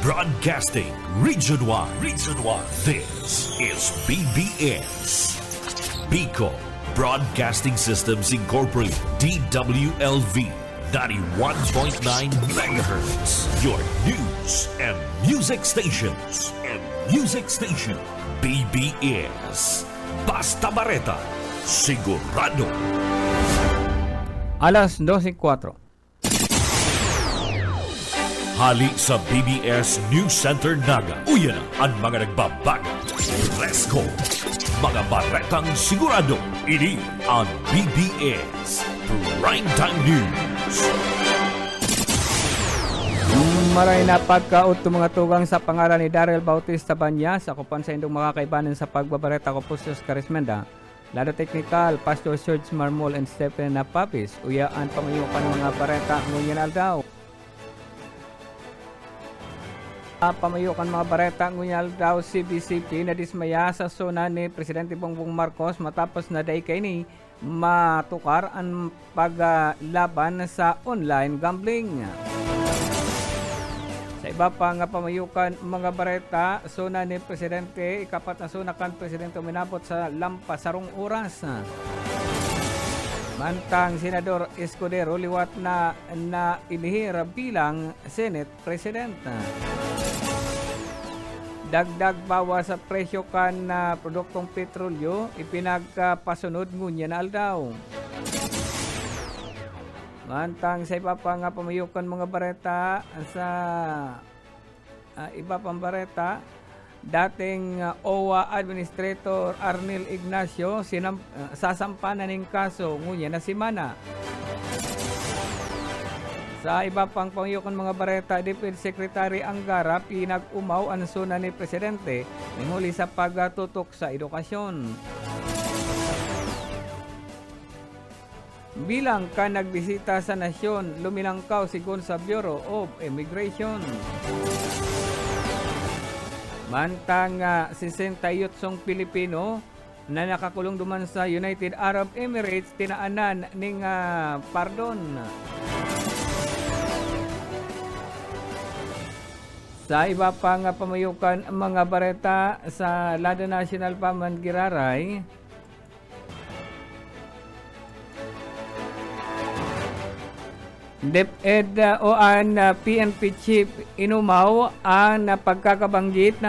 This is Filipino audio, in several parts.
Broadcasting Region 1. This is BBS. Bicol Broadcasting Systems Incorporated. DWLV 91.9 megahertz. Your news and music stations. BBS. Basta Bareta. Sigurado. Alas 12:04. Hali sa BBS News Center Naga. Uyan ang mga nagbabaga. Presko. Mga baretang sigurado. Ini ang BBS Primetime News. Maray na pagkaot mga tugang sa pangalan ni Daryl Bautista Banyas. Ako pan sa indong mga kaibanan sa pagbabareta ko po sa Carismenda. Lado Technical, Pastor Serge Marmol and Stephen Napapis. Uyaan pamayukan ng mga bareta ngunyan aldaw. Pamayukan mga bareta ngunyan aldaw CBCP na dismaya sa suna ni Presidente Bongbong Marcos matapos na day kay ni matukar ang paglaban sa online gambling. Sa iba pa nga pamayukan mga bareta, suna ni Presidente, ikapat na suna kan Presidente uminabot sa lampasarong oras. Mantang Senador Escudero liwat na inihir bilang Senate President. Dagdag bawas sa presyo kan na produktong petrolyo, ipinagpasunod ngunya na aldaw. Mantang sa iba pa nga pamayukan mga bareta sa iba pang bareta, dating OWA Administrator Arnel Ignacio sasampanan ng kaso ngunya na simana. Sa iba pang pamayukan mga bareta, Defense Secretary Angara pinag-umaw ang suna ni Presidente muli sa pagtutok sa edukasyon. Bilang ka nagbisita sa nasyon, lumilangkaw sigon sa Bureau of Immigration. Mantang 68 Pilipino na nakakulong duman sa United Arab Emirates tinaanan ning pardon. Sa iba pa nga pamayukan mga bareta sa Lada National Paman Giraray, DepEd o ang PNP Chief inumaw ang pagkakabanggit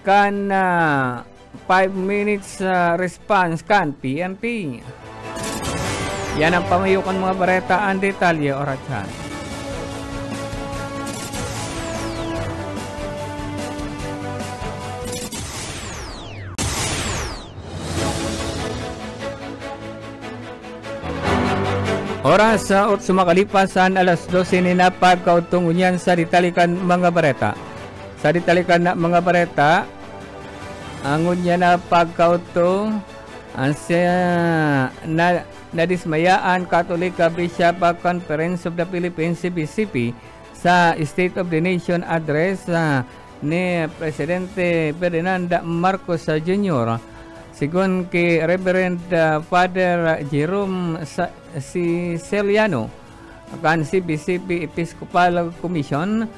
kan 5 minutes response kan PNP. Yan ang pamayukan mga bareta, ang detalye oratsan. Oras sa sumakalipasan alas 12 ni na pagkautungunyan sa ditalikan mga bareta. Sa ditalikan na mga bareta, angon niya na pagkauto na dismayaan Katolika Bishop Conference of the Philippines CBCP sa State of the Nation address ni Presidente Ferdinand Marcos Jr. Sigon kay Reverend Father Jerome Siciliano kan CBCP Episcopal Commission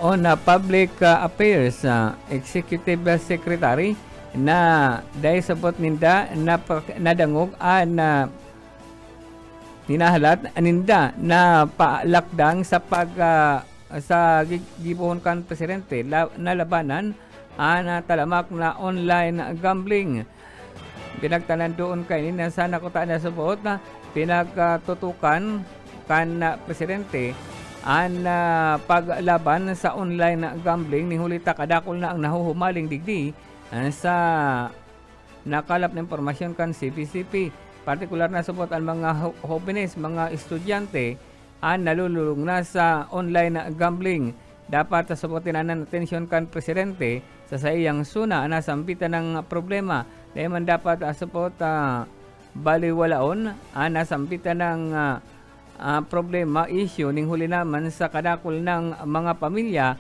on Public Affairs Executive Secretary na dahil sabot ninda nadangog tinahalat ninda na palakdang sa sa gibuhon kan Presidente na labanan talamak na online gambling. Pinagtanan doon kay nina sa nakutaan na subot na pinagtutukan kan Presidente ang paglaban sa online gambling ni hulita kadakol na ang nahuhumaling digdi sa nakalap na impormasyon kan CBCP. Partikular na subot ang mga jóvenes, mga estudyante ang nalululong na sa online gambling. Dapat sabutin ang atensyon kan Presidente sa iyang suna na sampitan ng problema. Dahil man dapat support baliwalaon nasampitan ng problema, issue ning huli naman sa kadakol ng mga pamilya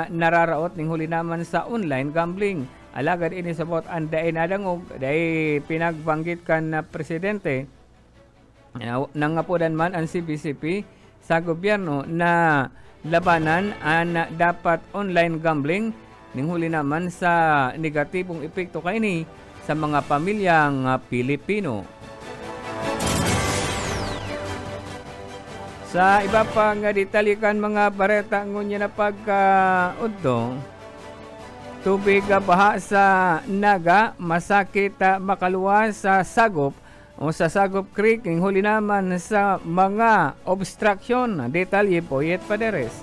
nararaot ning huli naman sa online gambling. Alagad ini support ang daay nadangog, daay pinagbanggit kan na Presidente nangapudan man ang CBCP sa gobyerno na labanan an dapat online gambling ning huli naman sa negatibong epekto kaini sa mga pamilyang Pilipino. Sa iba pang detalye mga bareta ngunya na pagkaudto, tubig baha sa Naga, masakit makaluwas sa Sagop o sa Sagop Creek, ang huli naman sa mga obstruction. Detalye po, Yet Paderes.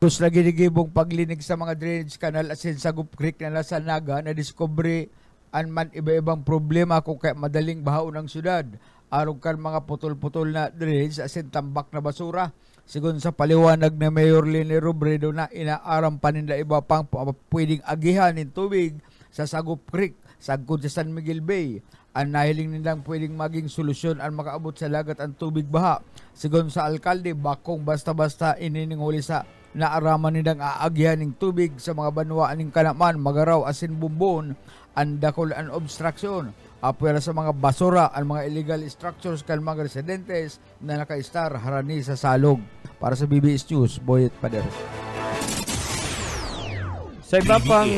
Tapos naginigibong paglinig sa mga drainage canal asin Sagop Creek na nasa Naga na discovery man iba-ibang problema kung kaya madaling bahaw ng syudad. Arog kan mga putol-putol na drainage asin tambak na basura. Sigun sa paliwanag na Mayor Lene Robredo na inaaram pa nila iba pang pwedeng agihan ng tubig sa Sagop Creek, sagkod sa San Miguel Bay. Ang nahiling nilang pwedeng maging solusyon ang makaabot sa lagat ang tubig baha. Sigun sa alkalde, bakong basta-basta inininghuli sa naaraman nilang aagihan ng tubig sa mga banwaan ng Kanaman, Magaraw, asin Bumbon, ang dakol ang obstruction. Apwera sa mga basura, ang mga illegal structures kan mga residentes na naka-star harani sa salog. Para sa BBS News, Boyet Pader. Sa iba pang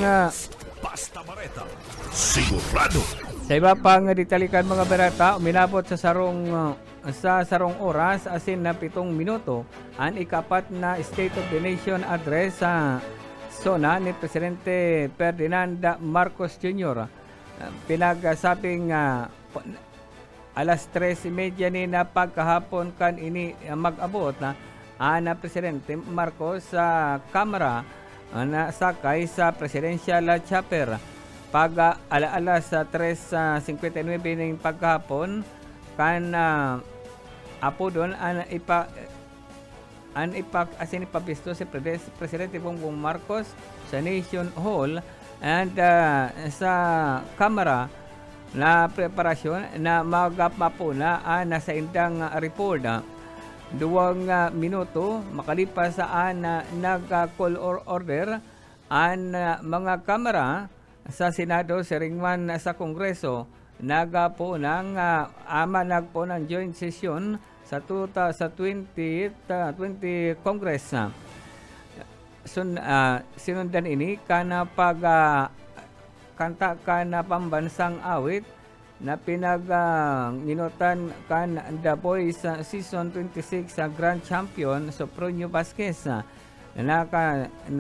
Basta Bareta, sigurado. Sa iba pang ditalikan mga barata, uminabot sa sarong oras asin na 7 minuto ang ikapat na State of the Nation address sa SONA ni Presidente Ferdinand Marcos Jr. Pinagsabing alas 3:30 ni na pagkahapon kan ini mag-abot na Presidente Marcos sa Kamara na sakay sa Presidential Chopper. Pag alas 3:59 ng pagkahapon kan apo doon asin ipabisto si Presidente Bongbong Marcos sa Nation Hall and sa Kamara na preparasyon na magapapuna nasa indang report. 2 minuto makalipas saan nag-call order ang mga Kamara sa Senado, siringman sa Kongreso, nagpo ng joint session sa 20 Congress. Sinundan ini kana kanta kana pambansang awit na pinag-inutan kan The Boys Season 26 sa Grand Champion Sopronio Vasquez na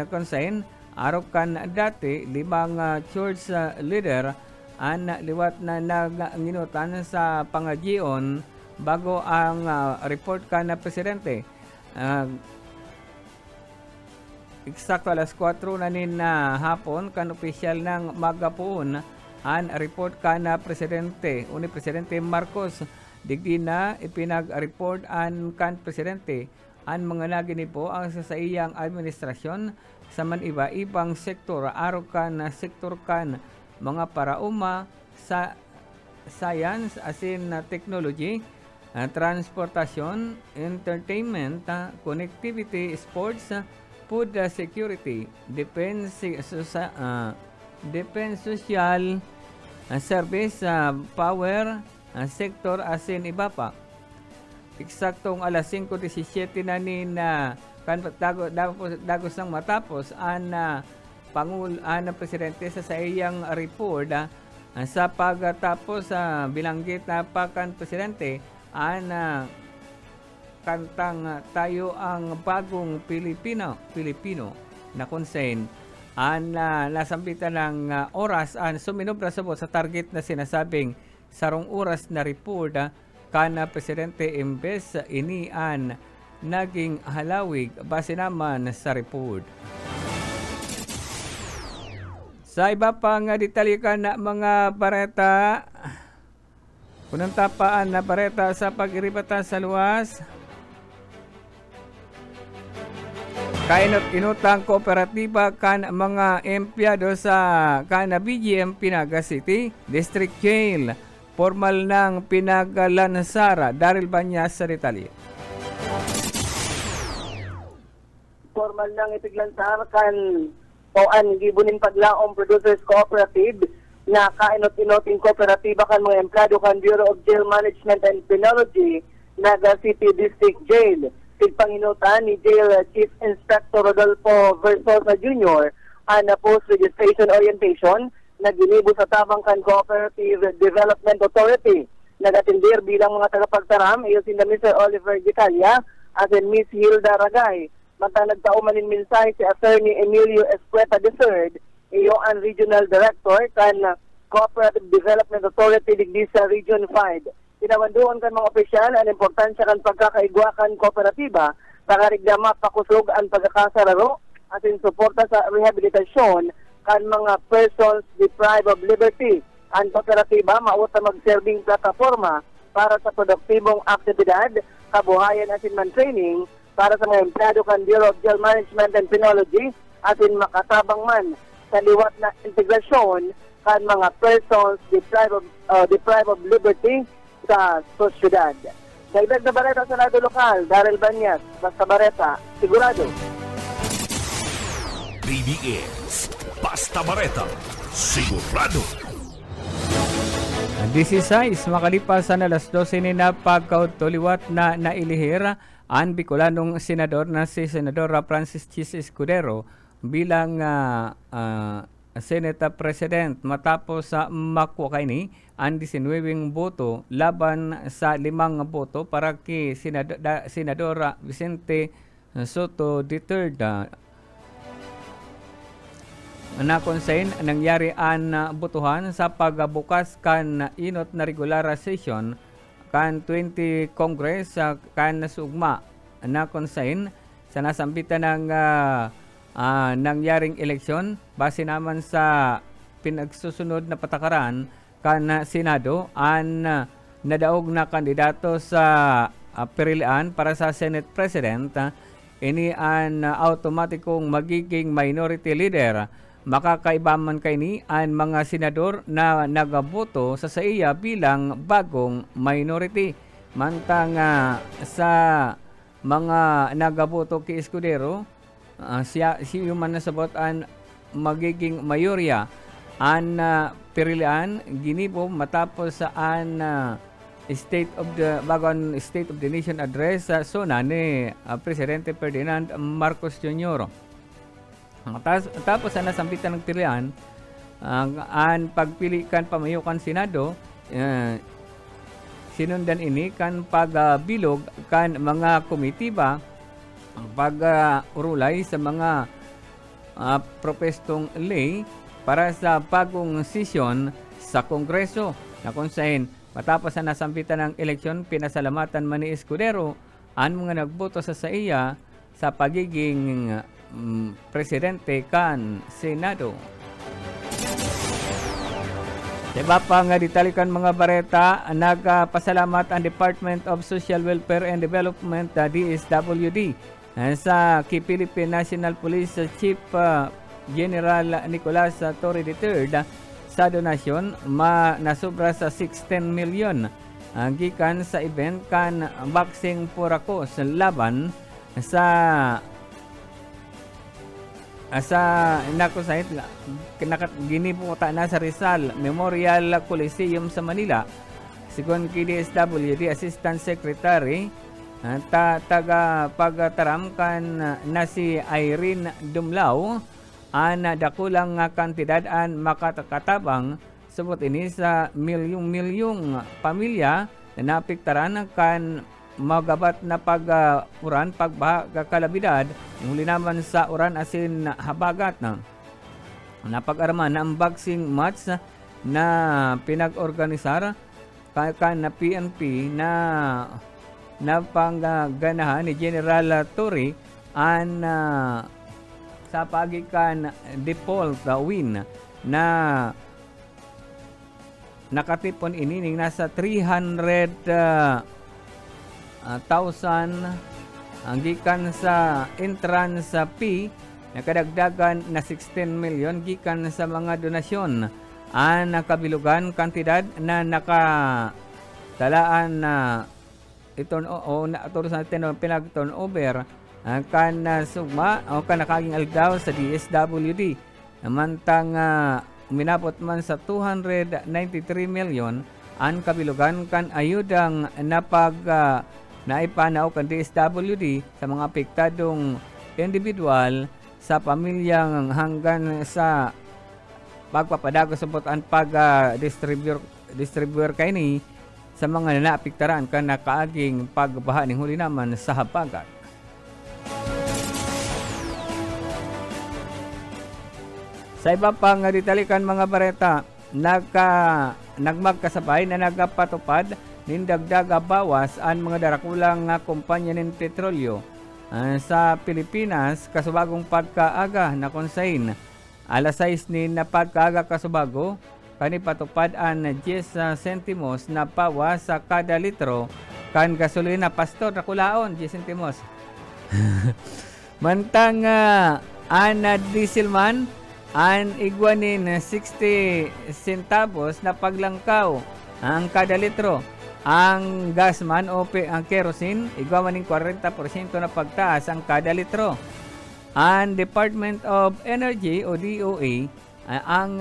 consign arok kan dati 5 church leader ang liwat na nag-inutan sa pangagion bago ang report kan na presidente. Eksakto alas 4 na hapon kan opisyal ng magapuon ang report ka na presidente. Uni Presidente Marcos digdi na ipinag-report ang kan presidente ang mga naginipo ang sa iyang administrasyon sa man iba-ibang sektor araw kan sektor kan mga parauma sa science asin technology, transportasyon, entertainment, connectivity, sports, food security, defense social service, power sector asin iba pa. Eksaktong alas 5:17 na dagos nang matapos ang presidente sa iyang report sa pagtapos bilanggit na pakan presidente ang kantang tayo ang bagong Pilipino na konsen ang nasambitan ng oras ang suminobra sabot sa target na sinasabing sarong oras na report kana presidente imbes inian naging halawig base naman sa report. Sa iba pang detalye na mga bareta, kunang tapaan na bareta sa pag-iribata sa luwas. Inutang kooperatiba kan mga empleyado sa BGM Pinaga City District Jail. Formal ng pinaglansara. Daryl Banyas sa detalye. Formal ng ipiglansara kan an gibunin paglaom Producers Cooperative na kainot-inoting kooperatiba kan mga empleyado kan Bureau of Jail Management and Penology Naga City District Jail. Tigpanginutan ni Jail Chief Inspector Rodolfo Versosa Jr. ang post-registration orientation na ginibo sa Tabangkan Cooperative Development Authority. Nagatindir bilang mga tagapagtaram iyo si Mr. Oliver Gitalia at Miss Hilda Ragay. Mantang nagtaumanin mensahe si Attorney Emilio Escueta III, iyo ang Regional Director kan Cooperative Development Authority digdi sa Region 5. Tinawanduan kan mga opisyal ang importansya kan pagkakaigwakan kooperatiba para rigdama pakusog ang pagkakasararo at suporta sa rehabilitasyon kan mga persons deprived of liberty. Ang kooperatiba mauta mag-serving plataforma para sa produktibong aktibidad, kabuhayan at man training para sa mga empleyado kan Bureau of Jail Management and Penology at makatabang man sa liwat na integrasyon kan mga persons deprived of liberty sa sosyedad. Dagdag na balita sa lado lokal, Daryl Banyas, Basta Bareta, sigurado. BDS Basta Bareta, sigurado. 16 makalipas na alas 12 na pagkautuliwat na nailihir ang Bicolanong senador na si Senador Francis Chis Escudero bilang Senate President matapos sa makuha ni ang 19 boto laban sa 5 boto para kay Senador Vicente Soto III. Na konsen nangyari ang botohan sa pagbukas kan inot na regular session kan 20 Congress kan sugma na konsen sa nasambitan ng nangyaring eleksyon base naman sa pinagsusunod na patakaran kan Senado ang nadaog na kandidato sa perilian para sa Senate President ini ang automatikong magiging minority leader. Makakaibaman kay ni ang mga senador na nagaboto sa iya bilang bagong minority. Mantang sa mga nagaboto kay Escudero, siya man nasabot ang magiging mayorya ang perilian ginibo matapos sa an State of the Nation address sa sona ni Presidente Ferdinand Marcos Jr. Tapos sa nasambitan ng pilihan, ang pagpili kan pamayukan Senado, sinundan ini kan pagbilog kan mga komitiba, pag-urulay sa mga propestong ley para sa bagong sesyon sa Kongreso. Na kung saan matapos na nasambitan ng eleksyon, pinasalamatan man ni Escudero ang mga nagboto sa iya sa pagiging presidente kan Senado. Diba pa nga ditalikan mga bareta, nagpasalamat ang Department of Social Welfare and Development, DSWD, sa kay Philippine National Police Chief General Nicolas Torre III sa donasyon nasubra sa 16 million gikan sa event kan boxing purako sa laban sa nakusait ginibuta na sa Rizal Memorial Coliseum sa Manila. Sigon kay DSWD Assistant Secretary taga pagtaram kan na si Irene Dumlao ang dakulang kantidad ang makatakatabang subot ini sa milyong pamilya na napiktaran kan magabat na pag-uran, pagbaha, kalabidad, huli naman sa uran asin habagat na napag-araman na ang boxing match na pinag-organisar kan na PNP na pangganahan ni General Torre an sa pagikan default win na nakatipon ini nasa 300,000 ang gikan sa entrance fee na kadagdagan na 16 million gikan sa mga donasyon ang nakabilugan kantidad na nakatalaan na iton o naturo sa natin pinag-turnover kan sugma o kan nakaging aldaw sa DSWD namantang minabot man sa 293 million ang kabilugan kan ayudang napag na ipanaw kan DSWD sa mga apektadong individual sa pamilyang hanggang sa pagpapadagos sa butan distributor kini sa mga naapektaran kan nakaaging pagbaha ning huli naman sa habagat. Sa iba pang ditalikan mga bareta, nagmagkasabay na nagapatupad nin dagdaga bawas ang mga darakulang kumpanya nin petrolyo sa Pilipinas kasubagong pagkaaga na konsain. Alas 6 nin na pagkaaga kasubago, kanipatupad ang 10 sentimos na bawas sa kada litro kan gasolina. Pastor, nakulaon 10 sentimos. Mantang ang diesel man, ang igwanin 60 centavos na paglangkaw ang kada litro. Ang gas man o ang kerosene, igwaman ng 40% na pagtaas ang kada litro. Ang Department of Energy o DOE, ang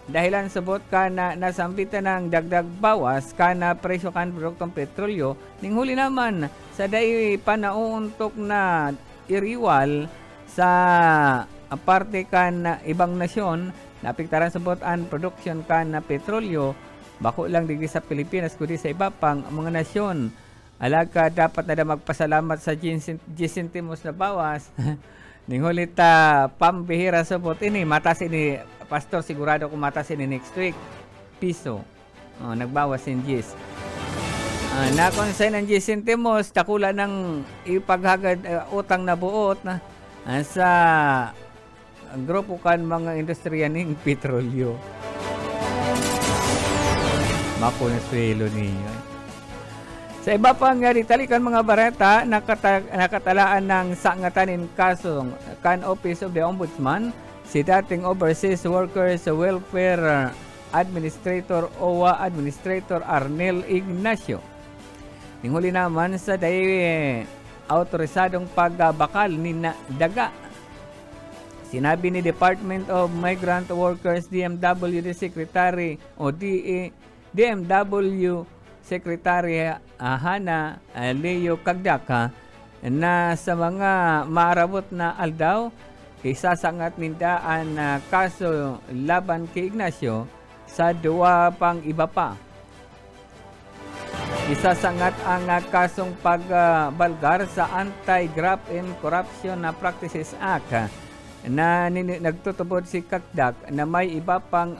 dahilan sabot ka na nasambitan ng dagdag bawas ka na presyo kan produktong petrolyo, ning huli naman sa day panauuntok na iriwal sa aparte kan ibang nasyon na apektaran sabot ang production kan na petrolyo, bako lang digdi sa Pilipinas kundi sa iba pang mga nasyon. Alaga dapat na magpasalamat sa 10 centimos na bawas. Ning hulit pambihira sabot ini matas ini pastor, sigurado ko matas ini next week piso. Nagbawas in 10. Na-consign ang 10 centimos takula ng ipaghagad utang na buot na sa grupo kan mga industriya ning petrolyo. Makonsuelo niyo. Sa iba pang ditalikan mga bareta, nakatalaan ng sangatanin kasong kan Office of the Ombudsman si dating Overseas Workers Welfare Administrator OWA Administrator Arnel Ignacio. Ninghuli naman sa day autorisadong pagbakal ni daga. Sinabi ni Department of Migrant Workers DMW Secretary o DMW Secretary Hana Leo Cagdaca na sa mga maarabot na aldaw isasangat ninda ang kaso laban kay Ignacio sa duwa pang iba pa. Isasangat ang kasong pagbalgar sa Anti-Graft and Corruption Practices Act na nagtutubod si Cagdac na may iba pang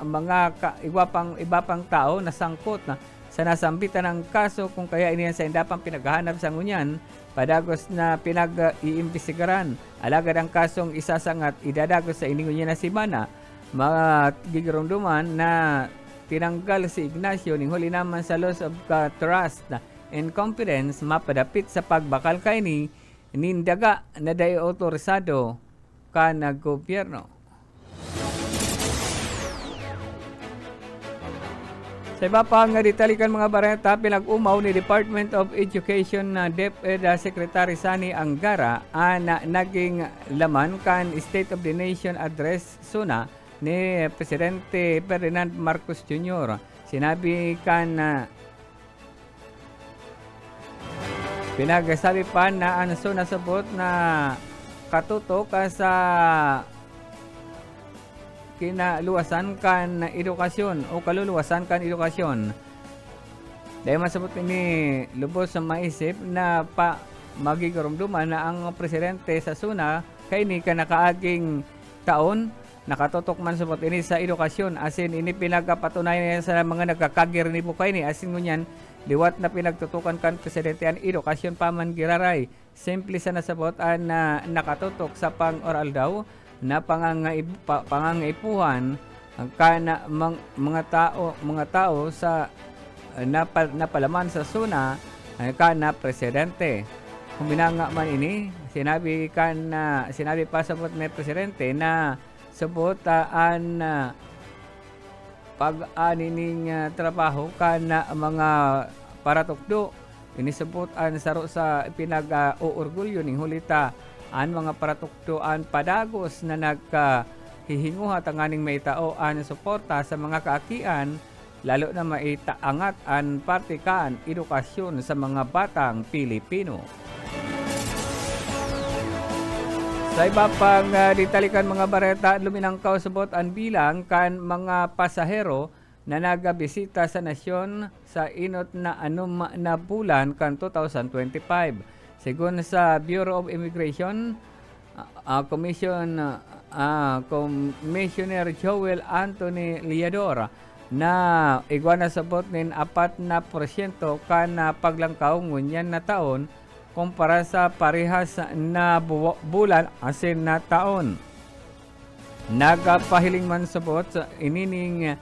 tao na sangkot na sa nasambitan ng kaso kung kaya iniyan sa indapang pinaghahanap sa ngunyan padagos na pinag-iimbestigaran. Alagad ang kasong isasangat idadagos sa iningunyan na simana magigirumduman na tinanggal si Ignacio ning huli naman sa loss of trust and confidence mapadapit sa pagbakal kay ni nindaga na day otorisado ka na gobyerno. Sa iba pang ditalikan mga bareta, pinag-umaw ni Department of Education na DepEd Secretary Sani Angara na naging laman kan State of the Nation Address SUNA ni Presidente Ferdinand Marcos Jr. Sinabi kan pinagsabi pa na ang SUNA sabot na katutok sa kinaluwasan kan edukasyon o kaluluwasan kan edukasyon. Dahil masabot ni lubos sa maisip na magigurumduman na ang presidente sa SUNA kay ni kanakaaging taon nakatutok man sabot ini sa edukasyon asin ini pinagapatunayan sa mga nagkakagir ni Bukay ni asin ngunyan liwat na pinagtutukan kan presidente ang edukasyon paman giraray. Simple sa nasabot na nakatutok sa pang-oral daw na pangangaipuhan kana mga tao sa napalaman sa SUNA kana presidente. Kuminanga man ini sinabi pa sabot ni presidente na sabot an pag-anining trabaho kana mga paratukdo inisabot an saro sa pinag-uurgulyo ning hulita an mga paratukdoan padagos na naghihinguha tanganing may tao an suporta sa mga kaakian lalo na maitaangat ang partikan edukasyon sa mga batang Pilipino. Sa iba pang ditalikan mga bareta, luminangkaw subot ang bilang kan mga pasahero na nagabisita sa nasyon sa inot na anum na bulan kan 2025. Sigun sa Bureau of Immigration, Commissioner Joel Anthony Liador na igwana sabot nin 4% kan paglangkaw ngunyan na taon kumpara sa parehas na bulan asin na taon. Nagapahiling man sabot sa inining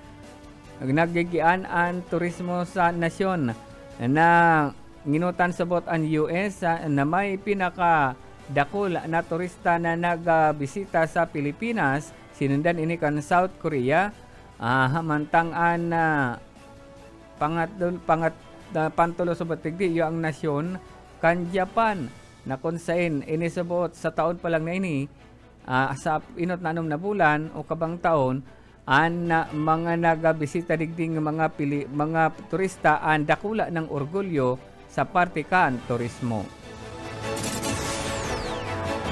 nagigian ang turismo sa nasyon na nginutan sabot ang US na may pinakadakol na turista na nagbisita sa Pilipinas, sinundan ini kan South Korea, hamantangan pantulo sabot tigdi ang nasyon kan Japan na konsain ini sabot sa taon pa lang na ini sa inot na na bulan o kabang taon ang mga nagabisita digding mga turista ang dakula ng orgulyo sa partikan turismo.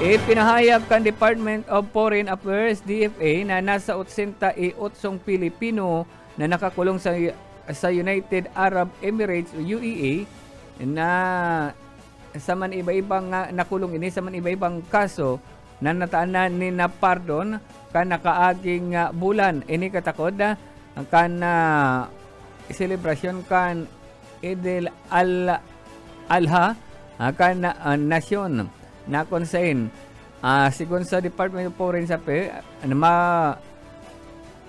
Ipinahayag kan Department of Foreign Affairs DFA na nasa 88 Pilipino na nakakulong sa United Arab Emirates UAE na sa man iba-ibang nakulong ini sa man iba-ibang kaso na nataanan ni na pardon kan nakaaging bulan ini katakod kan selebrasyon kan Idil Adha kan nasyon na konsain sigun sa Department of Foreign Affairs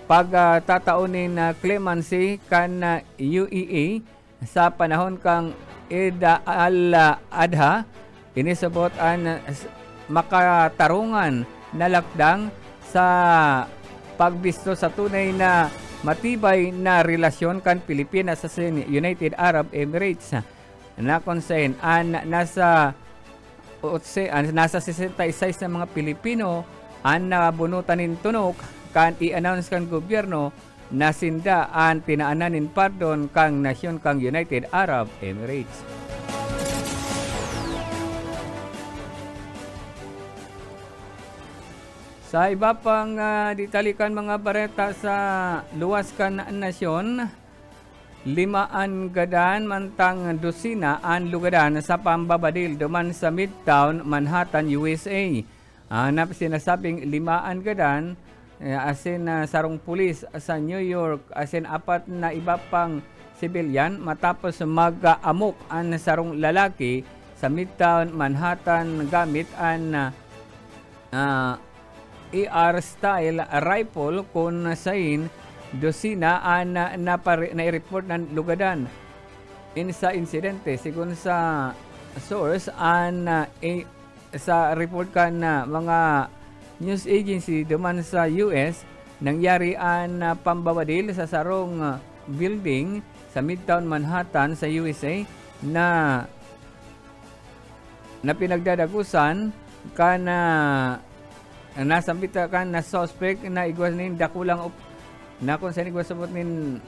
pagtataunin na clemency kan UAE sa panahon kang Eid al-Adha inisabot ang makatarungan na lakdang sa pagbisto sa tunay na matibay na relasyon kan Pilipinas sa United Arab Emirates na konsain nasa 66 na mga Pilipino ang nabunutan ng tunok kan i-announce kan gobyerno na sinda ang tinaanan pardon kang nasyon kang United Arab Emirates. Sa iba pang ditalikan mga bareta sa luwas kan nasyon, 5 gadan mantang dosina ang lugadan sa pambabadil duman sa Midtown, Manhattan, USA. Na sinasabing 5 gadan asin sarong pulis sa New York asin 4 na iba pang sibilyan matapos mag-amok ang sarong lalaki sa Midtown, Manhattan gamit ang AR-style rifle kung sain dosina ang na-report ng lugadan sa insidente. Sigun sa source sa report kan mga news agency duman sa US, nangyari ang pambabadil sa sarong building sa Midtown Manhattan sa USA na pinagdadagusan kana nasambita kan na suspect na igwas nin dakulang na kung saan igwas sabot nin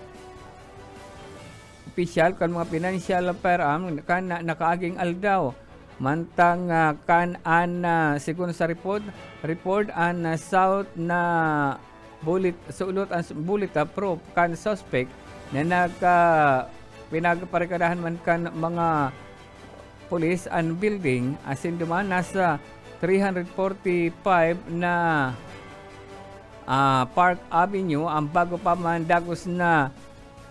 official kan mga financial firearm kan nakaaging aldaw mantang kan an sigun sa report an south na bullet sulot ang bullet proof kan suspect na pinagparekadahan man kan mga police and building asin duman nasa 345 na Park Avenue ang bago pa man dagos na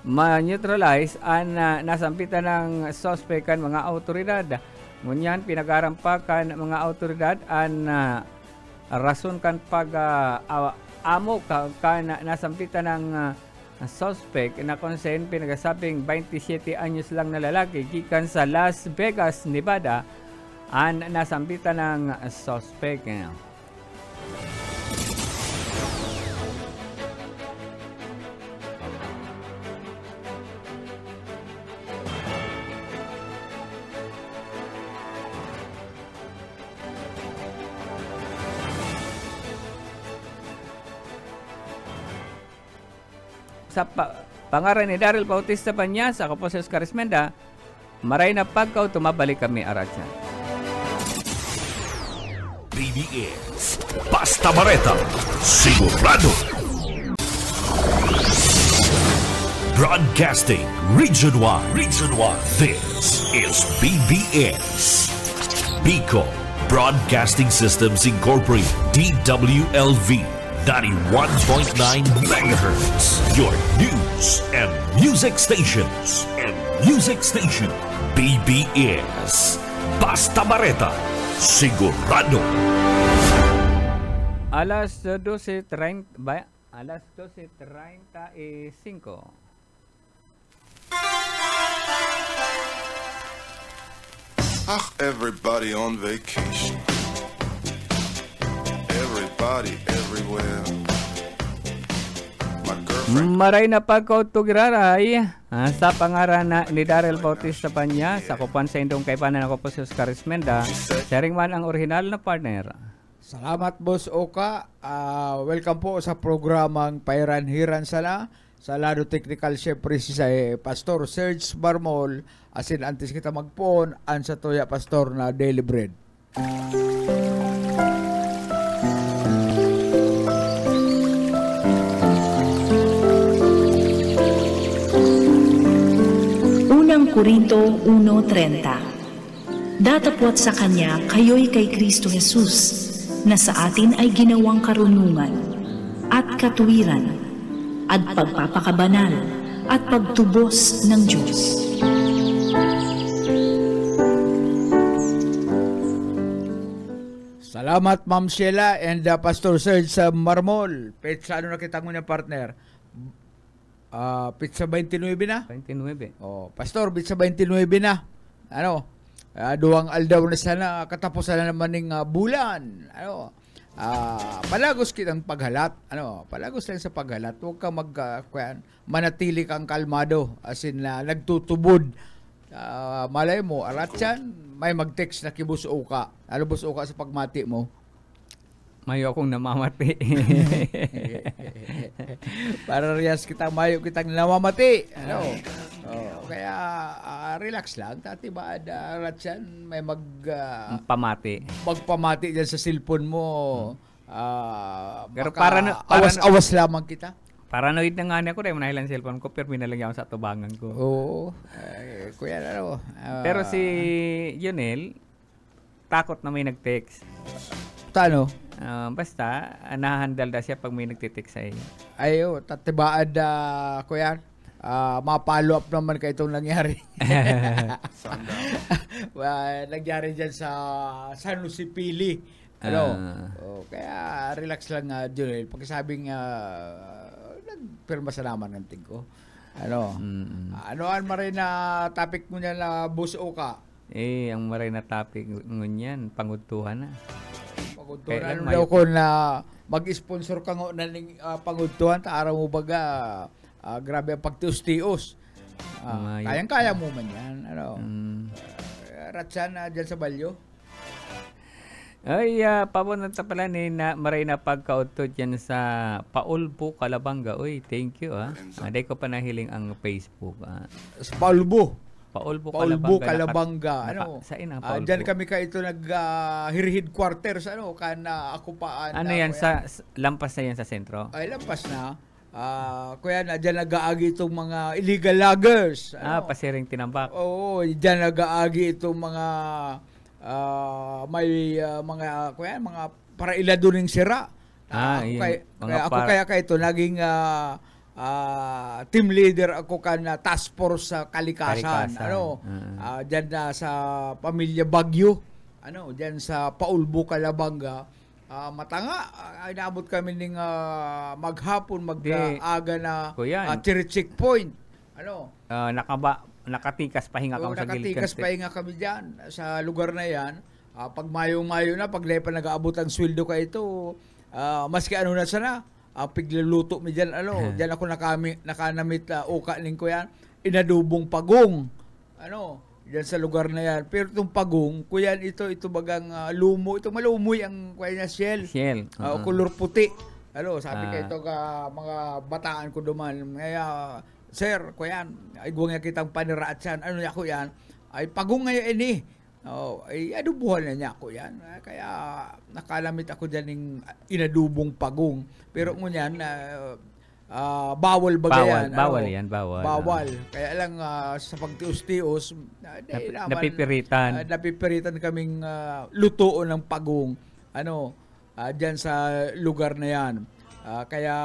ma-neutralize ang nasampitan ng suspect kan mga autoridad. Ngunyan pinagarampakan mga autoridad ang rason kan pag-amok kan nasampitan ng suspect na konsen pinagasabing 27 anyos lang na lalaki gikan sa Las Vegas, Nevada ang nasampitan ng suspect. Pangaran ni Daryl Bautista Banyas, ako po si Oscar Esmenda. Maray na pagkaw, tumabalik kami aratsan. BBS Basta Bareta, sigurado. Broadcasting Region 1. This is BBS. Bicol Broadcasting Systems Incorporated, DWLV, 91.9 MHz. Your news and music stations. BBS Basta Bareta, sigurado. Alas 12:30 ba? Alas 12:35. Everybody on vacation. Everybody everywhere. My girlfriend. Maray na pagkautugiraray sa pangaran ni Daryl Bautista Banyas, ako pan sa indong kaibanan, ako po si Oscar Esmenda. Sharing man ang original na partner. Salamat, Boss Oka. Welcome po sa programang Pairan Hiran Sana. Sa lado technical syempre si Pastor Serge Barmol. Asin antes kita magpon, an sa toya Pastor na Daily Bread. Unang Korinto 1:30. Datapwat sa Kanya, kayo'y kay Kristo Jesus, na sa atin ay ginawang karunungan at katuwiran at pagpapakabanal at pagtubos ng Diyos. Salamat, Ma'am Sheila and Pastor Serge sa Marmol. Pizza, ano nakita mo niya, partner? Pizza 29 na? 29. Oh, Pastor, pizza 29 na. Ano? Duwang aldaw na sana, katapusan na naman ng bulan. Ano? Palagos kitang paghalat. Ano? Palagos lang sa paghalat. Huwag kang manatili kang kalmado. As in, nagtutubod. Malay mo, arat yan, may mag-text na kibuso ka. Ano buso ka sa pagmati mo? Mayo akong namamati. Para riyas kitang mayo kitang namamati. Ano? Kaya relax lang. Tati ba arat yan, may Pamati. magpamati dyan sa cellphone mo. Pero awas lamang kita. Paranoid na nga niya ko dahil manahilan cellphone ko, pero minalagyan ako sa tubangan ko. Oo. Kuya, ano? Pero si Yunel, takot na may nag-text. Tano? Basta, nahandal na siya pag may nagtitext sa iyo. Ayo, tatibaad, kuya. Ma-follow up naman kay itong nangyari. Nangyari dyan sa San Jose Pili. Ano? Kaya relax lang, Junel. Pagkasabing pirma sa naman ng ting ko. Ano? Anoan maray na topic mo niya na buso ka? Ang maray na topic ngunyan, pangudtuhan na. Pangudtuhan. Ano daw ko na mag-sponsor ka nga ng pangudtuhan, ta araw mo baga, grabe ang pagtius-tius. Kayang-kaya mo man yan. Ano? Ratsan dyan sa Balyo. Ay, papunta pala ni maray na pagkaudto dyan sa Paulbo, Calabanga. Uy, thank you, Aday ko pa nahiling ang Facebook, Sa Paulbo, Calabanga. Ano? Saan ang Paulbo? Diyan kami ka ito nag-hirhid quarters. Ano? Kana ako paan. Ano yan? Sa lampas na yan sa sentro? Ay, lampas na. Kuya, diyan nag-aagi itong mga illegal loggers. Ano? Pasiring tinambak. Oo, diyan nag-aagi itong mga may mga kuya, mga parailado ning sira. Kaya ito naging team leader ako na task force sa kalikasan. Ano? Diyan na sa pamilya Bagyo. Ano, diyan sa Paulbo, Calabanga. Matanga, inabot kami ng maghapon, mag-aga na checkpoint. Ano? Nakatikas pahinga kami sa gilid. Nakatikas pahinga kami dyan sa lugar na yan. Pag mayo-mayo na, pag pa nag-aabot ang sweldo ka ito, maski ano na sana, piglaluto mi dyan, dyan ako nakanamit uka ning ko yan, inadubong pagong. Ano, dyan sa lugar na yan. Pero itong pagong, kuyan ito bagang lumo, ito malumoy ang kuya niya, shell. Kulor puti. Sabi ka ito mga bataan ko duman. Kaya, Sir, kuyan, ay guwang niya kitang paniraat yan. Ano niya ko yan? Ay pagong ngayon ini. Ay adubuhan na niya ako yan. Kaya nakalamit ako dyan ng inadubong pagong. Pero ngunyan, bawal ba yan? Bawal. Kaya lang sa pagtios-tios, napipiritan kaming lutoon ng pagong. Dyan sa lugar na yan. Kaya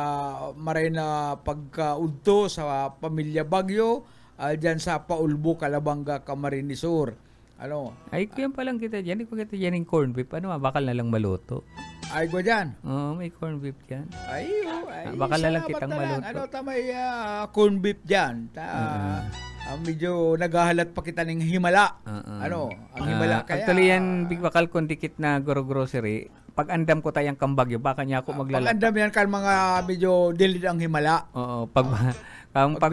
maray na pagkaudto sa pamilya Bagyo, dyan sa Paulbo, Calabanga, Camarines Sur. Ay, kaya palang kita dyan. Hindi ko kita dyan yung corn beef. Bakal na lang maluto. Ay, ko dyan. May corn beef dyan. Bakal na lang kitang maluto. May corn beef dyan. Medyo naghahalat pa kita ng himala. Ang himala kaya. Actually yan, big bakal kung dikit na grocery. Pag andam ko tayong kambagyo, baka niya ako maglalak. Pag andam yan kan mga medyo dilid ang himala. Oo, pag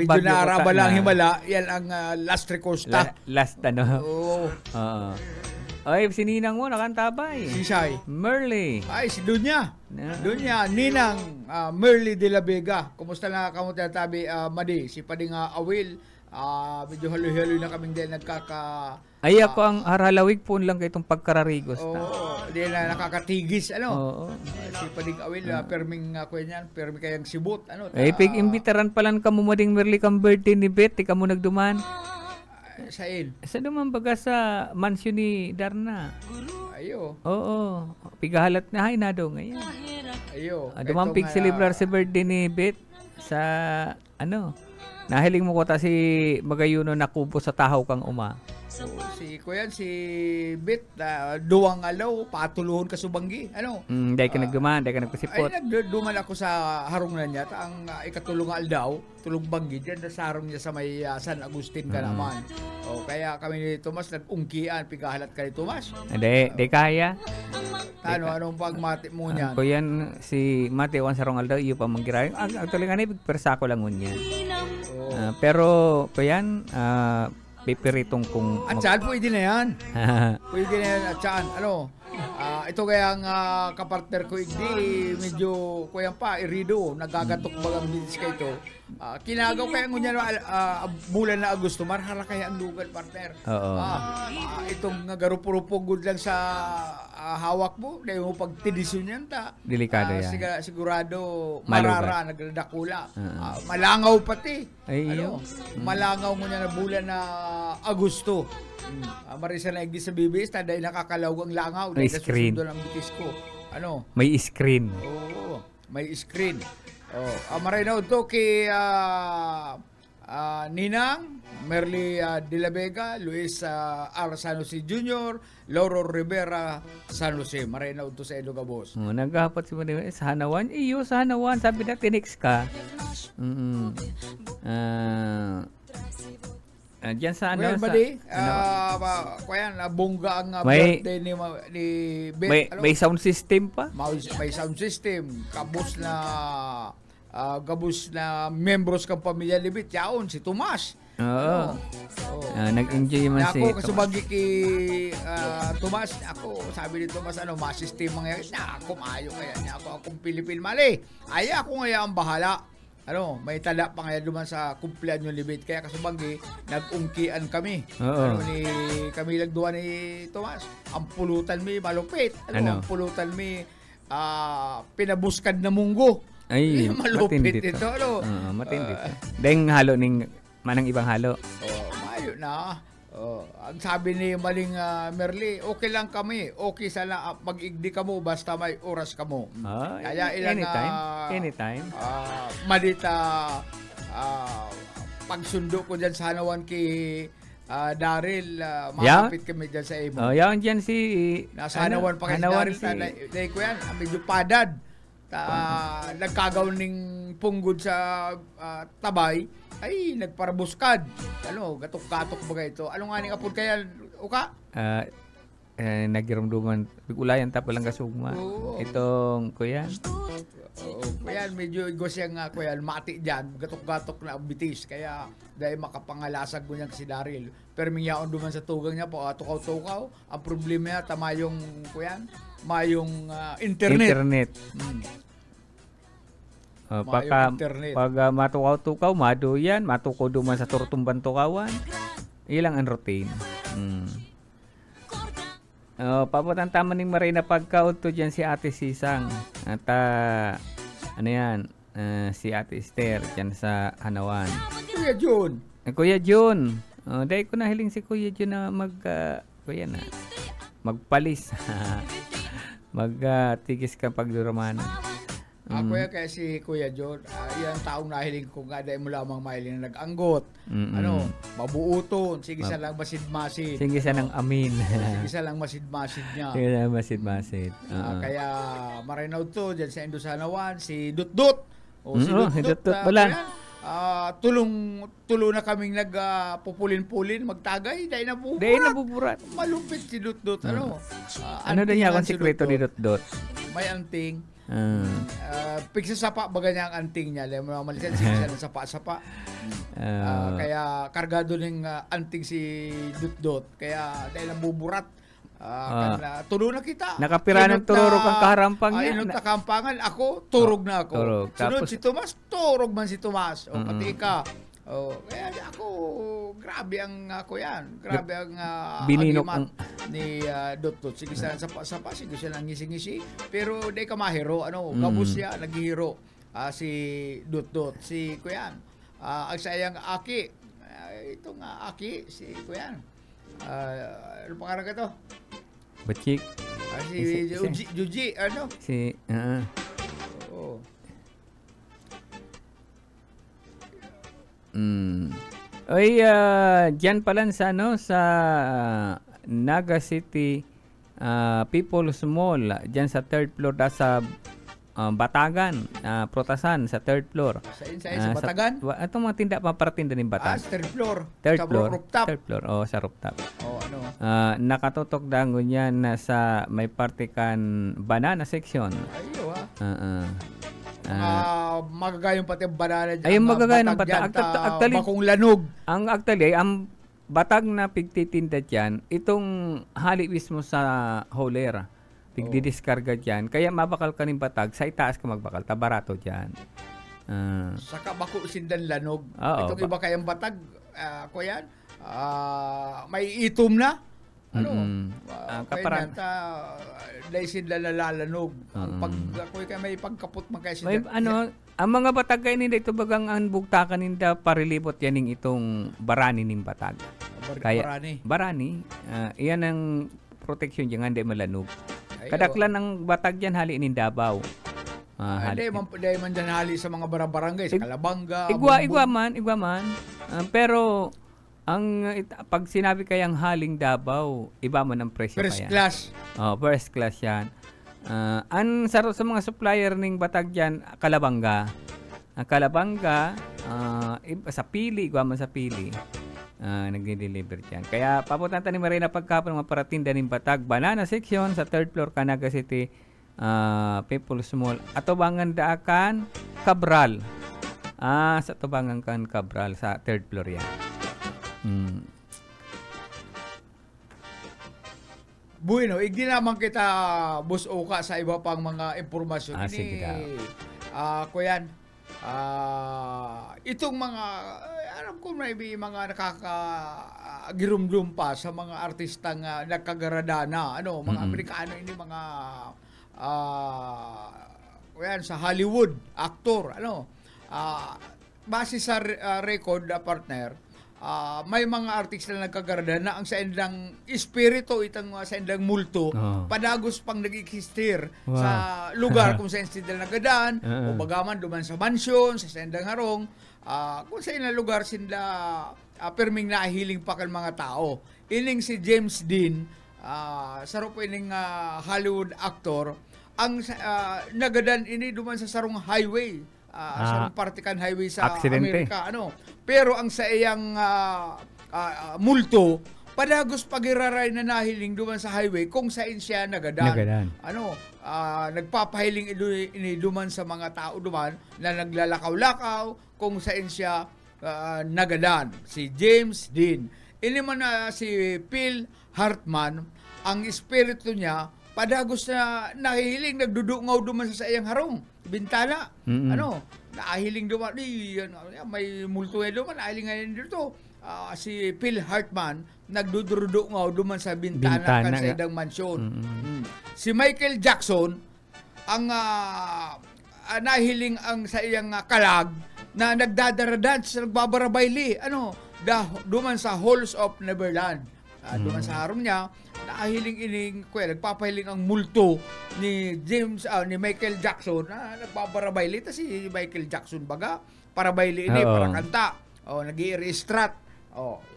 medyo naaraba lang ang himala, yan ang last recourse ta. Last Oo. Ay, si Ninang mo, nakantabay. Si Shai. Merly. Ay, si Dunya. Dunya, Ninang, Merly de la Vega. Kumusta na kamo tabi, Madi? Si Pading Awil. Medyo halo-halo na kaming din ay ako ang haralawig po lang itong pagkararigos di na nakakatigis si Pading Awil perming ako yan perming kayang sibot pig-imbitaran palan ka mo mading Merly kang birthday ni Beth di ka mo nagduman sa duman baga sa mansyon ni Darna pigahalat na hinado ngayon duman pig-celebrar si birthday ni Beth sa nahiling mo ko si Magayuno na kubo sa tahaw kang uma. Si Bit, duwang alaw, patuluhon ka subanggi. Dahil ka nagduman, dahil ka nagpasipot. Ay, nagduman ako sa harong na niya. Ang ikatulong aldaw, tulong banggi, dyan sa harong niya sa may San Agustin ka naman. Kaya kami ni Tomas, nag-ungkian, pigahalat ka ni Tomas. Di kaya. Anong pagmati mo niyan? Ko yan, si Mati, sa harong aldaw, iyo pa manggirayo. Actually nga na, persa ko lang ngunyan. Pero, ko yan, pipiritong kung... At saan pwede na yan? Pwede na yan at saan? Ito kaya ang kapartner ko hindi medyo kaya pa irido nagagatok bagang bilis kay ito. Kinagaw kaya ngunya bulan na Agosto marhala kaya ang lugar partner. Itong nagarupo-rupo good lang sa hawak mo dahil mo pag tidisyon yan ta. Delikado yan. Sigurado marara nagdadakula. Malangaw pati. Malangaw ngunya na bulan na Agosto. Marisa na igdi sa bibis, dahil nakakalaw ang langaw. May screen. Ang bitis ko. May screen. May screen. Maray na ito kay Ninang, Merly de la Vega, Luis R. San Jose Jr., Lauro Rivera, San Jose. Maray na ito sa Edoga Boss. Naghahapat si Maria, sa Hanawan. Sa Hanawan. Sabi na, tinix ka. Diyan sa bongga ang birthday ni Beth. May sound system pa? May sound system. Gabos na membros kang pamilya ni Beth. Yaon, si Tomas. Nag-enjoy man si Tomas. Ako, kasubagi kay Tomas, sabi ni Tomas, ma-system mga ako maayo kaya niya akong Pilipin mali. Ay, ako nga ang bahala. May tala pa nga duman sa kumpleanyo ni Beth. Kaya kasubagi, nag-ungkian kami. Kami lagduan ni Tomas. Ang pulutan mi malupit. Ang pulutan mi pinabuskad na munggo. Ay, malupit ito. Matindi ito. Dahil halo ning manang ibang halo. Mayo na. Ang sabi ni Maling Merly, okay lang kami. Okay sana mag-igdi ka mo basta may oras ka mo. Kaya ilang anytime. Malita pagsundo ko dyan sa Hanawan kay Daryl, makapit kami dyan sa Imo. Yan dyan si... Nasa Hanawan pa kasi Daryl. Dahil ko yan, medyo padad. Nagkagaw ning punggod sa tabay. Ay, nagparabuskad. Gatok-gatok ba ito? Ano nga ning apod kaya, uka? Nagirumduman. Bigulayan tapalang kasugma. Itong kuya. Kaya medyo igos yung kuya, mati dyan. Gatok-gatok na bitis. Kaya dahil makapangalasag mo niyan si Daryl. Pero mingyaon duman sa tugang niya po, tukaw-tukaw. Ang problema niya, mayong internet. Maayong internet. Pag matukaw-tukaw, mado yan, matukaw duman sa turtumban tukawan. Ilang ang routine. Paputan tama ning Marina pagkaot to dyan si Ate Sisang. At ano yan, si Ate Esther dyan sa Hanawan. Kuya Jun. Kuya Jun. Dahil ko nahiling si Kuya Jun na magpalis. Magtigis ka pagduramanan. Kuya, kaya si Kuya John, yan taong nahiling ko nga, dahil mo lamang mahiling na nag-anggot. Mabuuton, sige sa lang masid-masid. Sige sa lang amin. Sige sa lang masid-masid niya. Sige sa lang masid-masid. Kaya marinaw to, dyan sa Indosanawan, si Dutdut. Si Dutdut pala. Tulong na kaming nagpupulin-pulin, magtagay, dahil nabuburat. Malupit si Dutdut. Ano na niya akong sikreto ni Dutdut? May anting. Pigsasapa baga niya ang anting niya. Alam mo naman siya ng sapa-sapa. Kaya kargado ng anting si Dutdut. Kaya dahil nabuburat. Tulo na kita. Nakapira ng tururog ang kaharampang niya. Inot na kampangan. Ako, turog na ako. Turog. Sunod si Tomas, turog man si Tomas. Pati ka. Kaya ako, grabe ang ako yan. Grabe ang agimat ni Dutdut. Sige siya sapa-sapa, sige siya lang ngisi-ngisi. Pero di ka mahiro. Gabos siya, naghihiro. Si Dutdut. Si Kuyan. Ang sayang Aki. Ito nga Aki, si Kuyan. Ano pangarang ka to? Bachik. Si Juji, ano? Oo. Diyan pala sa Naga City People's Mall, diyan sa 3rd floor sa Batagan, Protasan sa 3rd floor. Sa Batagan? Itong mga tinda, paparatinda ng Batagan. 3rd floor. 3rd floor. Rooftop. 3rd floor, sa rooftop. Ano? Nakatutok dango niyan na sa may partikan banana section. Ayo magagayong pati ang banana dyan. Ayun, magagayong ng batag. Bakong lanog. Ang batag na pigtitinda dyan, itong hali mismo sa holera. Pigdidiskarga dyan. Kaya mabakal ka ng batag, sa itaas ka magbakal. Tabarato dyan. Saka bako sindan lanog. Itong iba kayang batag, kuyan, may itom na. Kaparang dahil sila nalalanog. Ako may pagkapot magkaya ang mga batag kayo nila ito bagang ang bugtakan ninda parilibot yaning itong barani ning batag. Barani. Iyan ang protection diyan hindi malanog. Kadaklan ang batag diyan hali ning Davao. Dahil man dyan hali sa mga barangay, sa Calabanga. Igwa man. Pero pag sinabi kayang haling Davao, iba man ang presyo first class. First class yan. Sa mga supplier ning batag dyan, Calabanga. Sa Pili, igwa man sa Pili. Nagdi-deliver dyan. Kaya papunta ni Marina pagkapon mga paratinda ng batag. Banana section sa 3rd floor, Canaga City, People's Mall. Atubangan daakan, Cabral. Sa tubangan kan Cabral sa 3rd floor yan. Bueno, hindi naman kita busuka sa iba pang mga impormasyon. Sige Kuyan, itong mga, alam ko maybe mga nakakagirumdum pa sa mga artistang nagkagaradana, mga Amerikano, hindi mga kuyan, sa Hollywood, actor, base sa record partner, may mga artista na nagkagarada na ang sa endang espiritu itang sa endang multo padagos pang nag-existir sa lugar kung saan sila nagadaan o bagaman duman sa mansyon sa endang harong kung sa ilang lugar sila perming nahiling pa kan mga tao. Ining si James Dean saro po ining Hollywood actor ang nagadan ini duman sa sarong highway sa partikan highway sa aksidente. Amerika pero ang sa iyang multo padagos pagiraray na nahiling duman sa highway kung saan siya nagadan. Nagpapahiling ini duman sa mga tao duman na naglalakaw-lakaw kung saan siya nagadan. Si James Dean. Ini man si Phil Hartman, ang espiritu niya padagos na nahihiling nagdudungaw duman sa iyang harong bintana. naahiling duman, may multo duman, naahiling ngayon dito. Si Phil Hartman, nagdudurudo nga duman sa bintana kan sa idang mansyon. Si Michael Jackson, ang nahiling ang sa iyang kalag na nagdadara-dance, nagbabarabayli, duman sa Halls of Neverland. Duman sa harong niya, nahiling nagpapahiling ang multo ni Michael Jackson na nagbabarabayli. Ta si Michael Jackson baga, parabayli ini, para kanta. Nag-i-restrat.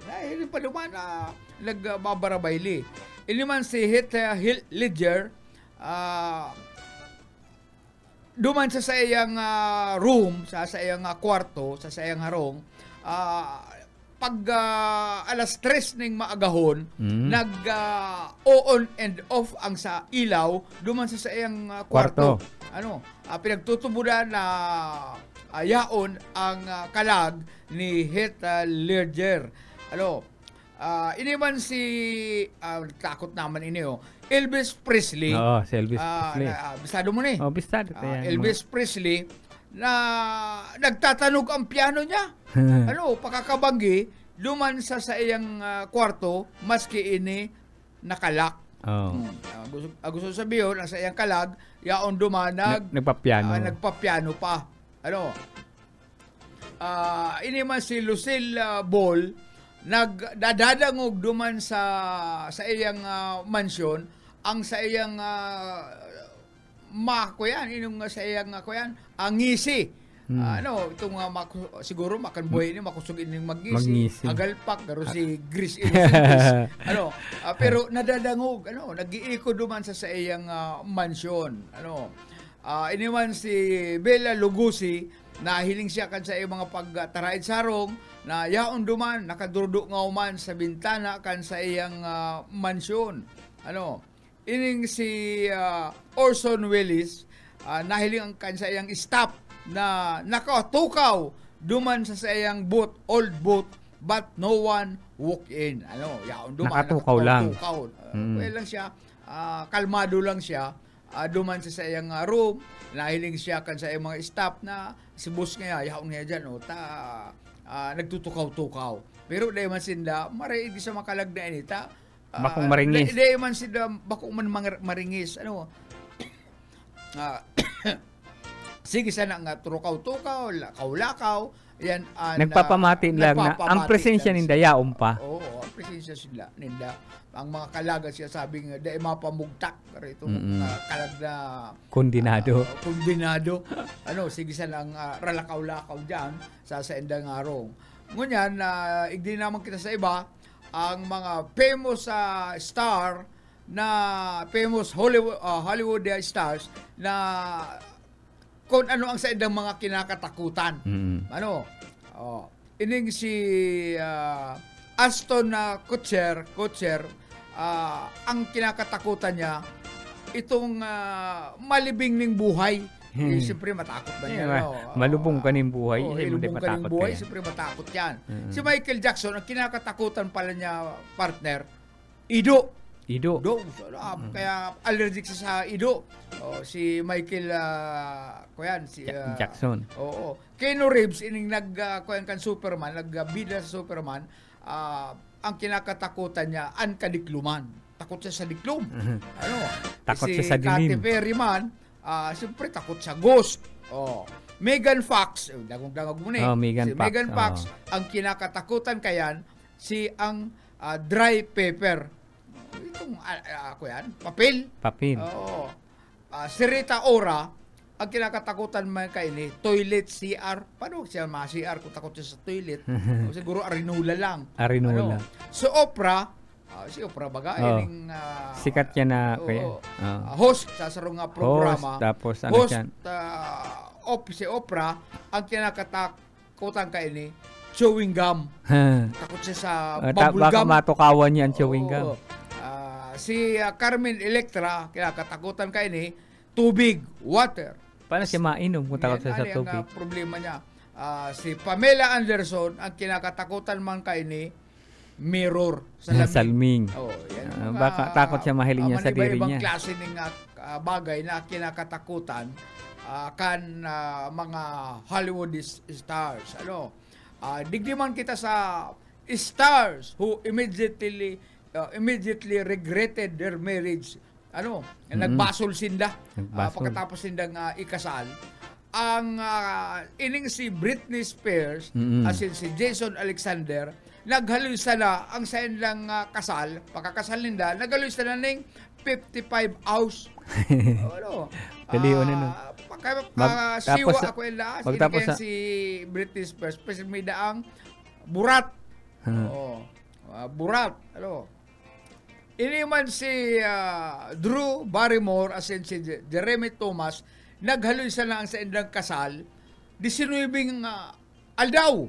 Nahiling pa duman na nagbabarabayli. Ini man si Heath Ledger, duman sa iyang room, sa iyang kwarto, sa iyang harong, pag alas 3 ning maagahon, nag-on and off ang sa ilaw, duman sa iyang kwarto. Pinagtutubudan na yaon ang kalag ni Heath Ledger. Ini man si takot naman ini Elvis Presley. Si Elvis Presley. Bisado mo ni? Bisado. Elvis Presley na nagtatanog ang piano niya. Pakakabanggi duman sa iyang kwarto maski ini nakalak. Gusto sabihin ang sa iyang kalag yaon duman nagpapiano pa. Ini man si Lucille Ball, nagdadadangog duman sa iyang mansyon, ang sa iyang sa iyang ngisi. Itong siguro makanbuhay ni makusog ining magngisi. Agalpak garo si Gris Innocentes. Pero nadadangog, nag-iiko duman sa iyang mansyon. Ini man si Bela Lugosi, nahiling siya kan sa iyang mga pagtaraid sarong na yaon duman nakadurdo nga man sa bintana kan sa iyang mansyon. Ining si Orson Welles, nahiling ang kan sa iyang staff na nakatukaw duman sa iyang boat, old boat, but no one walk in. Yaon duman nakatukaw lang. Lang siya, kalmado lang siya. Duman sa iyang room, nahiling siya kan sa iyang mga staff na si boss nga yaon niya dyan, nagtutukaw-tukaw. Pero dahil man sinda, maray di sa makalag na inita. Bakong maringis. Dahil man sinda, bakong man maringis. Sige sana nga turukaw-tukaw, lakaw-lakaw. Yan, nagpapamatin lang na ang presensya ninda yaon pa. Ang presensya sila ninda. Ang mga kalaga siya sabing dahil mapamugtak ito kalag na kondinado. Sige sana ang ralakaw-lakaw dyan sa endang arong. Ngunyan, igdi naman kita sa iba, ang mga famous star na famous Hollywood stars na kung ano ang sa endang mga kinakatakutan. Ining si Aston Kutcher, ang kinakatakutan niya itong malibing ning buhay. Siyempre matakot ba niya? Malubong ka ning buhay. Malubong ka ning buhay, siyempre matakot yan. Si Michael Jackson, ang kinakatakutan pala niya, partner, Ido. Kaya allergic siya sa ido. Si Michael Jackson. Keanu Reeves ining kan Superman, nagbida sa Superman, ang kinakatakutan niya ang kadikluman. Takot siya sa diklum. Takot siya sa dilim. Si Katy Perry man, siyempre takot sa ghost. Megan Fox, dagong-dagong mo na. Megan Fox, ang kinakatakutan kayan ang dry paper. Itong papel. Si Rita Ora, ang kinakatakutan man kaini, toilet CR. Paano siya ma-CR kung takot siya sa toilet? Siguro arinula lang. Si Oprah baga, sikat yan na host sa sarong programa. Tapos si Oprah, ang kinakatakutan kaini, chewing gum. Takot siya sa bubble gum. Baka matukawan niya ang chewing gum. Si Carmen Electra, kinakatakutan kaini, tubig, water. Paano siya mainom kung takot siya sa tubig? Ang problema niya. Si Pamela Anderson, ang kinakatakutan man kaini, mirror, salming. Baka takot siya mahiling niya sa diri niya. Ibang klase ng bagay na kinakatakutan mga Hollywood stars. Digdiman kita sa stars who immediately regretted their marriage. Nagbasol sinda pagkatapos sindang ikasal. Ang ining si Britney Spears as in si Jason Alexander naghaloy sana ang sa ilang kasal, pagkakasal nila, naghaloy sana ning 55 hours. Kaliyon nino. Siwa ako ila si Britney Spears special may daang burat. Burat. Ini man si Drew Barrymore as in si Jeremy Thomas naghaloy sana ang sa ilang kasal 19 aldaw.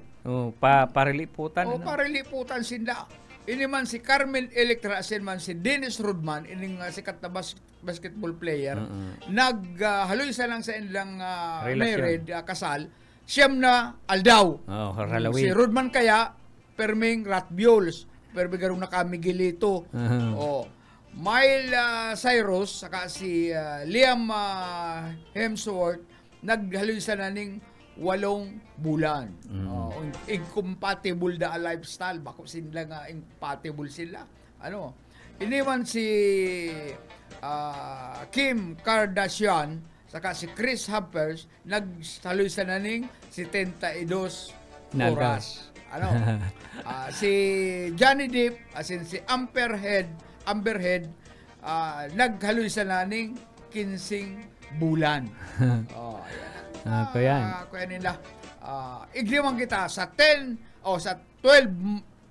Pariliputan. Pariliputan sinda. Ini man si Carmen Electra as in man si Dennis Rodman ining sikat na basketball player naghaloy sana sa ilang married kasal siyam na aldaw. Si Rodman kaya perming Ratbiols perbigarong nakamigilito. Miley Cyrus saka si Liam Hemsworth naghaloy sana ning 8 bulan. Incompatible da lifestyle bako sila nga incompatible sila. Iniwan si Kim Kardashian saka si Chris Hempers naghaloy sana ning 72 oras. Si Johnny Depp as in si Amber Heard naghaloy sa ning 15 bulan. Kaya nila igdiman kita sa 12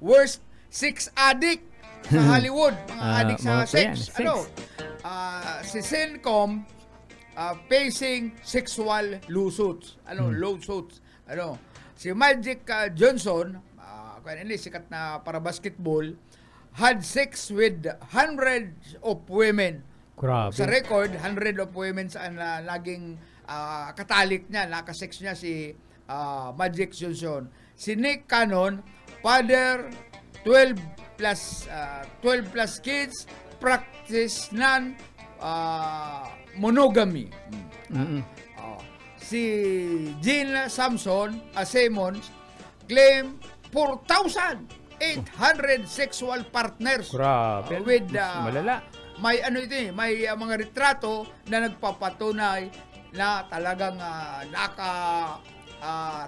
worst sex addict sa Hollywood, mga addict sa sex. Si Sencom facing sexual lawsuits. Lawsuits. Si Magic Johnson, sikat na para basketball, had sex with hundreds of women. Grabe. Sa record, 100 of women sa naging katalik niya, nakasex niya si Magic Johnson. Si Nick Cannon, father, 12 plus kids, practice non-monogamy. Si Gina Samson, Simmons, claim 4,800 sexual partners. Grabe. With malala. May mga retrato na nagpapatunay na talagang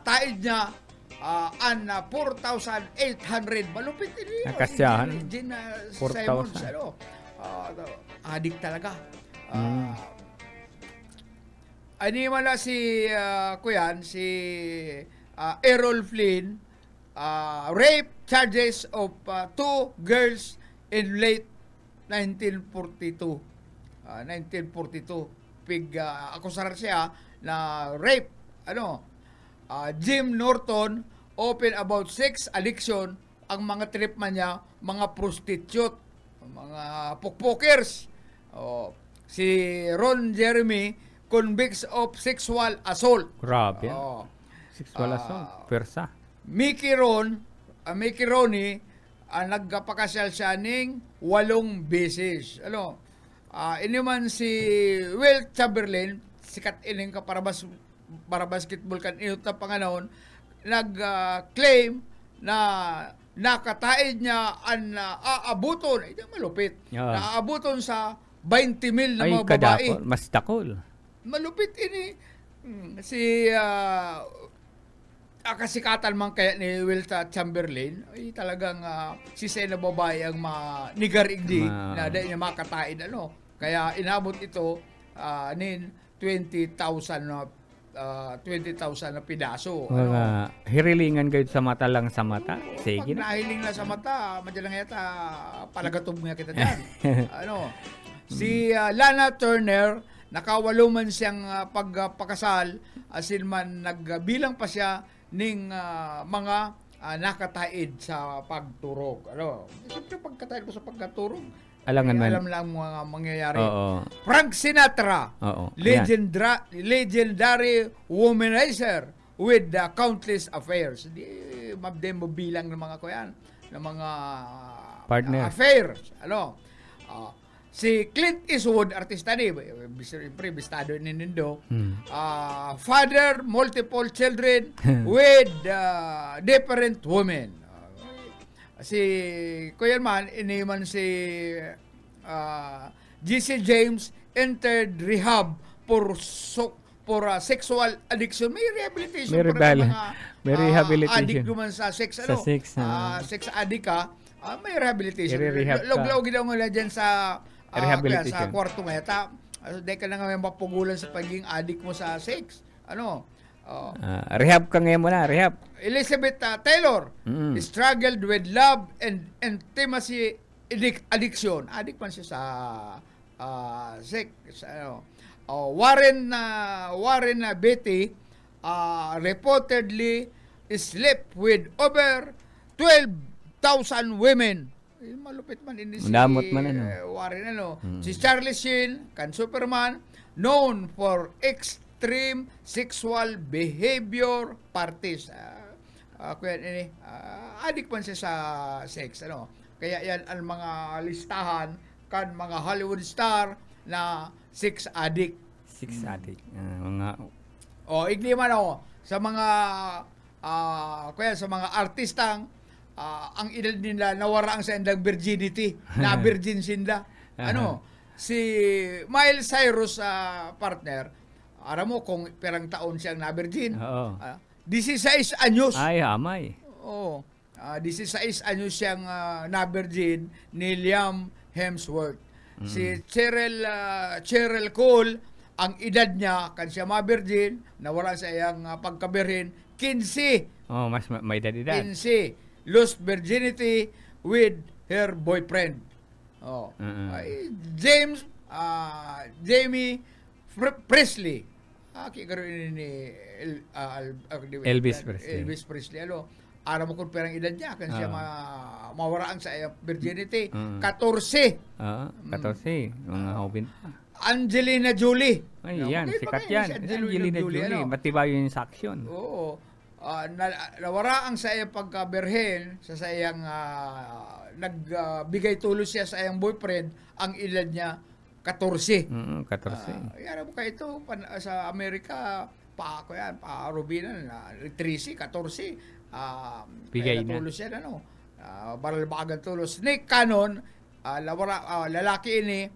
taid niya 4,800. Malupit din yun. Nakasyahan. Gina 4,000. Simmons, adik talaga. Wala si si Errol Flynn, rape charges of 2 girls in late 1942. 1942 akusar siya na rape. Jim Norton open about sex addiction. Ang mga trip man niya mga prostitute, mga pokpokers. Si Ron Jeremy convicts of sexual assault. Grabe. Sexual assault. Persa. Mickey Rooney nagpakasyal siya ning 8 beses. Ini man si Will Chamberlain, sikat ining ka para basketball kan inot na panganon, nag-claim na nakataid niya ang aabuton, ito malupit, naabuton sa 20,000 na mga babae. Mas dakol. Malupit ini. Si kasikatan man kaya ni Will Chamberlain ay talagang si na babae ang nigarigdi na dahil niya makataid. Kaya inabot ito nin 20,000 na pidaso. Hirilingan kayo sa mata lang sa mata. Sige. Pag nahiling na sa mata, madyalang yata palagatob nga kita dyan. Si Lana Turner, nakawalo man siyang pagpakasal, asin man nagbilang pa siya ning mga nakataid sa pagturog. Siyempre pagkataid ko sa pagkaturog, alam lang mga mangyayari. Frank Sinatra, legendary womanizer with countless affairs. Di mo bilang ng mga kuyan, ng mga partner. Affairs. Si Clint Eastwood, artista ni, siyempre, bistado ni Nindo. Father, multiple children with different women. Si Kuya Man, iniman si G.C. James entered rehab for sexual addiction. May rehabilitation para may rehabilitation. Addict naman sa sex. Ano? Sex addict ka, may rehabilitation. Loglaw ginaw nga dyan sa sa kwarto nga yata. Dahil ka na nga may mapugulan sa pagiging addict mo sa sex. Ano? Rehab ka ngayon muna, rehab. Elizabeth Taylor struggled with love and intimacy addiction. Addict man siya sa sex. Ano? Warren Beatty reportedly slept with over 12,000 women. Malupit man ini si Warren Si Charlie Sheen kan Superman, known for extreme sexual behavior parties. Addict man siya sa sex. Kaya yan ang mga listahan kan mga Hollywood star na sex addict. Igli man sa mga sa mga artistang ang edad nila nawara ang sa endang virginity, na virgin sinda. Si Miley Cyrus partner, aram mo kung perang taon siyang na virgin. 16 anyos. Ay, amay. 16 anyos siyang na virgin ni Liam Hemsworth. Si Cheryl Cole, ang edad niya kan siya ma-virgin, nawala sa iyang pagkabirhin 15. Mas may edad. 15. Lost virginity with her boyfriend. Jamie Presley. Elvis Presley. Aram mo kung perang edad niya kan siya mawaraan sa virginity. 14. 14. Mga hobin pa. Angelina Jolie. Ay, yan. Sikat yan. Angelina Jolie. Matibay yung sa aksyon. Oo. Nawara ang sa iyang pagkaberhen sa iyang nagbigay tulos siya sa iyang boyfriend, ang edad niya 14. 14. Yara mo ka ito sa Amerika, pa Rubinan, 13, 14. Bigay na. Tulos yan, baralbagan tulos. Nick Cannon, lalaki ini,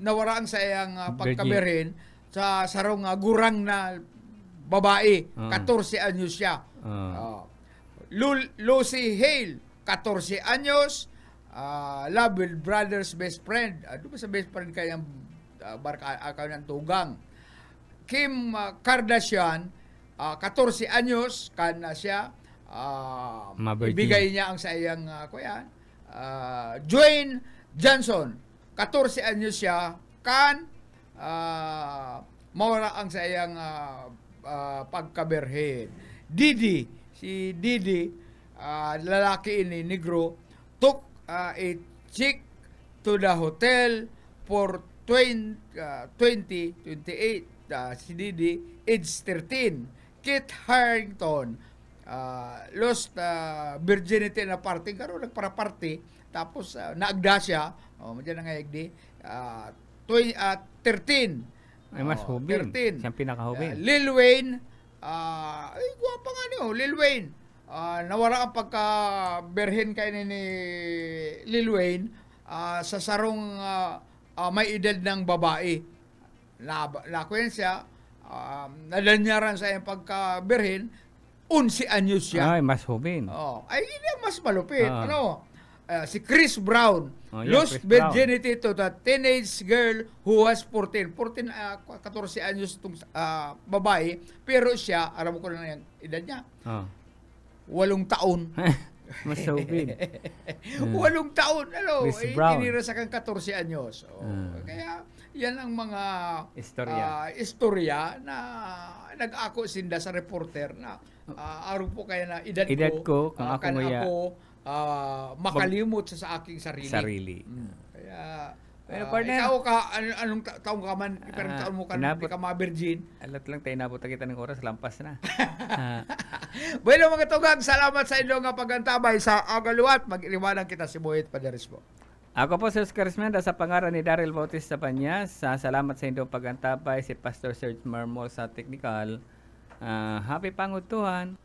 nawara ang sa iyang pagkaberhen sa sarong gurang na babae, 14 anyos siya. Lucy Hale, 14 anyos, love with brother's best friend. Ano ba sa best friend kayang ng tugang? Kim Kardashian, 14 anyos, kan na siya, ibigay niya ang sa iyang Dwayne Johnson, 14 anyos siya, kan mawala ang sa iyang pagkaberhen. Si Didi, lalaki ini, negro, took a chick to the hotel for 28. Si Didi, age 13. Kit Harington, lost virginity na party. Karoon nagpara-party. Tapos, naagda siya. Madyan na nga yagdi. 13. Ay, mas hubin. 13. Siyang pinaka-hubin. Lil Wayne, guwapa nga niyo, Lil Wayne. Nawara ang pagka-berhen kayo ni Lil Wayne sa sarong may edad ng babae. Nakwen siya, nalanyaran sa iyong pagka-berhen, 11 anyos siya. Ay, mas hubin. Ay, hindi mas malupit. Si Chris Brown, lost virginity to the teenage girl who was 14. 14, 14 anyos itong babae, pero siya, alam ko na yung edad niya, 8 taon. Mas hubin. 8 taon, tinira sa kang 14 anyos. Kaya, yan ang mga istorya na nag-ako sinda sa reporter na araw po kaya na edad ko kung ako makalimot sa aking sarili. Kaya ikaw anong taong ka man, parang taon mo ka hindi ka ma-virgin. Alat lang tayo nabot kita ng oras, lampas na. Bueno mga tugang, salamat sa inyo nga pagantabay sa agaluwat. Mag-iliwanag kita si Boyet Paderes po. Ako po si Oscar Esmenda sa pangalan ni Daryl Bautista Panyas. Salamat sa inyong pagantabay si Pastor Serge Marmol sa technical. Happy Pangutuhan.